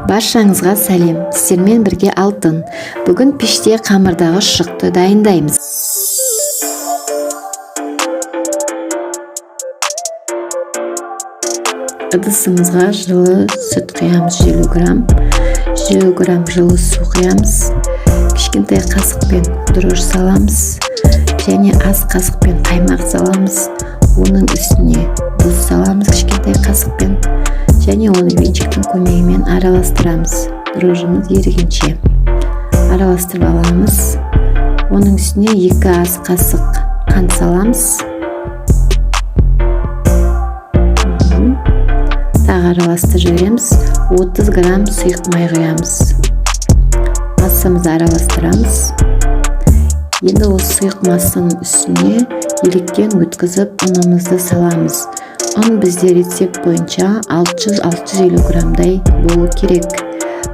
Баршаңызға сәлем, сіздермен бірге алтын. Бүгін пеште қамырдағы шұжықты дайындаймыз. Ыдысымызға жылы сүт құямыз 50 грамм, 50 грамм жылы су құямыз, кішкентай қасықпен дрожь саламыз, және аз қасықпен қаймақ саламыз. Оның үстіне тұз саламыз кішкентай қасықпен, және оны венчиктің көмегімен араластырамыз. Дрожжымыз ерігенше араластырып аламыз. Оның үстіне 2 ас қасық қант саламыз. Тағы араластырып жібереміз. 30 грамм сұйық май құямыз. Массамызды араластырамыз. Енді осы сұйық массаның үстіне електен өткізіп ұнымызды саламыз. Ұн бізде рецепт бойынша 600-650 граммдай болу керек.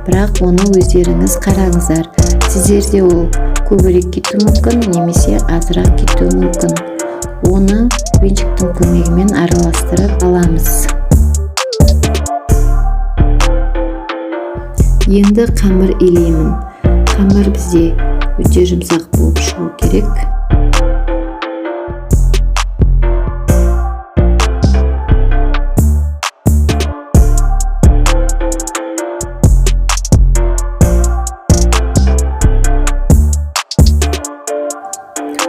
Бірақ оны өздеріңіз қараңыздар. Сіздерде ол көбірек кетуі мүмкін, немесе азырақ кетуі мүмкін. Оны венчиктің көмегімен араластырып аламыз. Енді қамыр илеймін. Қамыр бізде өте жұмсақ болып шығу керек.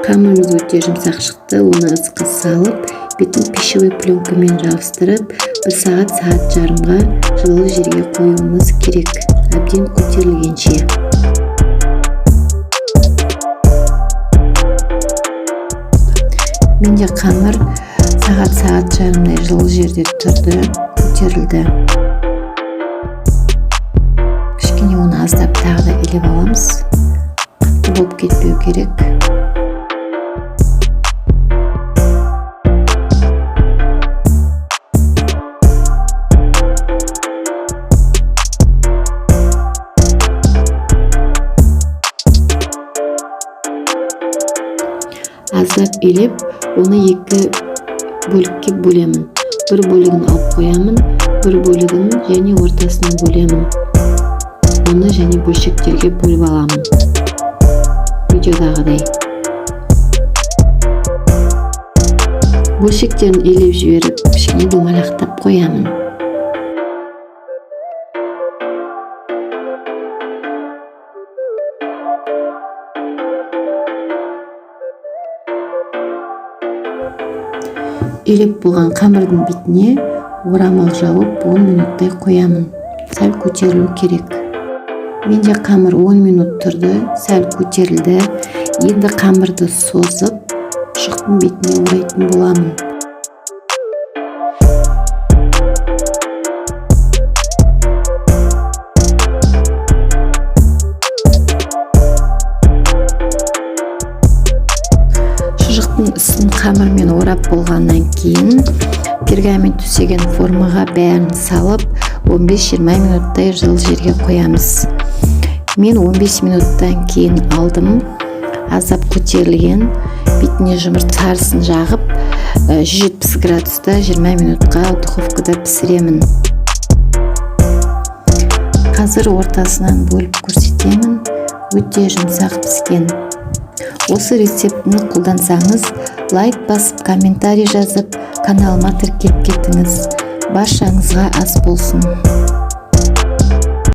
Қамырымыз өте жұмсақ шықты. Оны ысқа салып, бетін пищевой пленкамен жабыстырып, 1 сағат жарымға жылы жерге қоюымыз керек. Әбден көтерілгенше. Менде қамыр сағат жарымдай жылы жерде тұрды, көтерілді. Кішкене оны аздап тағы да илеп аламыз. Қатты болып кетпеу керек. Аздап илеп, оны 2 бөлікке бөлемін. Бір бөлігін алып қоямын, бір бөлігін және ортасына бөлемін. Оны және бөлшектерге бөліп аламын. Видеодағыдай. Бөлшектерін илеп жіберіп, кішкене домалақтап қоямын. Илеп болған қамырдың бетіне орамал жауып 10 минуттай қоямын. Сәл көтерілу керек. Менде қамыр 10 минут тұрды, сәл көтерілді. Енді қамырды созып, шұжықтың бетіне орайтын боламын. Шұжықтың үстін қамырмен орап болғаннан кейін пергамент төсеген формаға бәрін салып 15-20 минуттай жылы жерге қоямыз. Мен 15 минуттан кейін алдым. Аздап көтерілген, бетіне жұмырт сарысын жағып 170 градуста 20 минутқа духовкада пісіремін. Қазір ортасынан бөліп көрсетемін. Өте жұмсақ піскен. Осы рецептіні қолдансаңыз, лайк басып, комментарий жазып, каналыма тіркеліп кетіңіз. Баршаңызға ас болсын.